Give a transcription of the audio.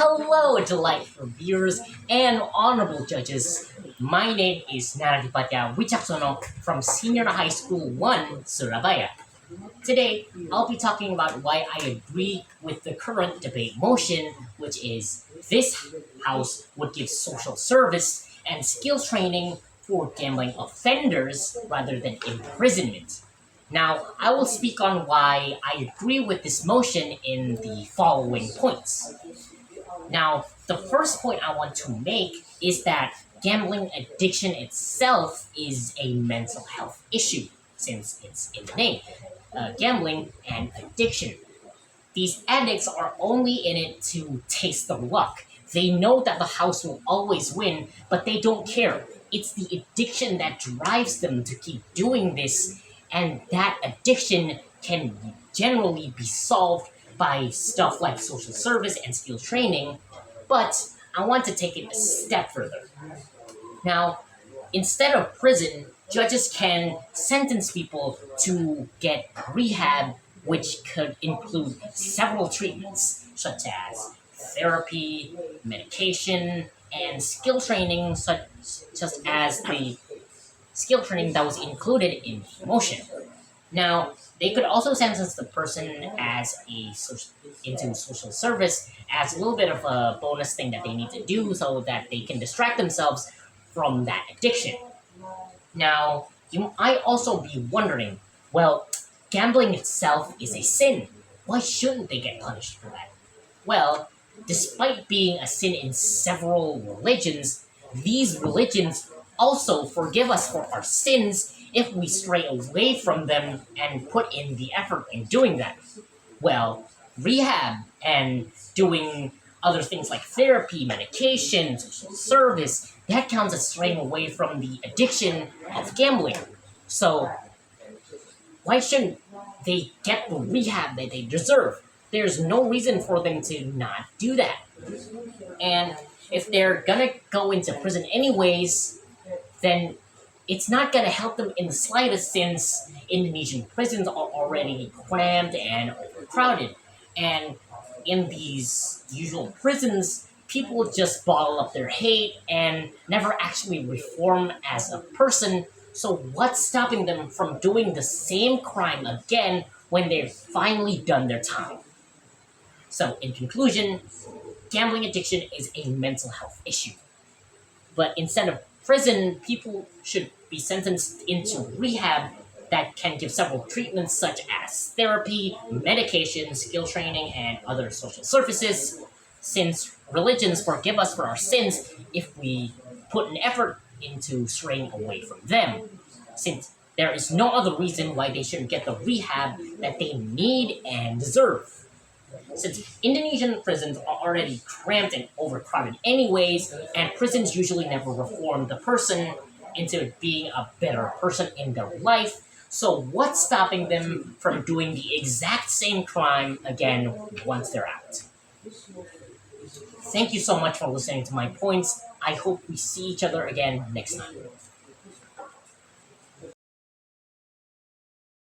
Hello, delightful viewers and honorable judges. My name is Naradipatya Wicaksono from Senior High School 1, Surabaya. Today, I'll be talking about why I agree with the current debate motion, which is this House would give social service and skills training for gambling offenders rather than imprisonment. Now, I will speak on why I agree with this motion in the following points. Now, the first point I want to make is that gambling addiction itself is a mental health issue, since it's in the name. Gambling and addiction. These addicts are only in it to taste the luck. They know that the house will always win, but they don't care. It's the addiction that drives them to keep doing this, and that addiction can generally be solved by stuff like social service and skill training, but I want to take it a step further. Now, instead of prison, judges can sentence people to get rehab, which could include several treatments, such as therapy, medication, and skill training, such as the skill training that was included in the motion. Now, they could also sentence the person into social service as a little bit of a bonus thing that they need to do so that they can distract themselves from that addiction. Now, you might also be wondering, well, gambling itself is a sin. Why shouldn't they get punished for that? Well, despite being a sin in several religions, these religions also forgive us for our sins if we stray away from them and put in the effort in doing that. Well, rehab and doing other things like therapy, medication, social service, that counts as straying away from the addiction of gambling. So, why shouldn't they get the rehab that they deserve? There's no reason for them to not do that. And if they're gonna go into prison anyways, then it's not going to help them in the slightest, since Indonesian prisons are already crammed and overcrowded. And in these usual prisons, people just bottle up their hate and never actually reform as a person. So what's stopping them from doing the same crime again when they've finally done their time? So in conclusion, gambling addiction is a mental health issue. But instead of prison, people should be sentenced into rehab that can give several treatments such as therapy, medication, skill training, and other social services, since religions forgive us for our sins if we put an effort into straying away from them, since there is no other reason why they shouldn't get the rehab that they need and deserve. Since Indonesian prisons are already cramped and overcrowded anyways, and prisons usually never reform the person into being a better person in their life, so what's stopping them from doing the exact same crime again once they're out? Thank you so much for listening to my points. I hope we see each other again next time.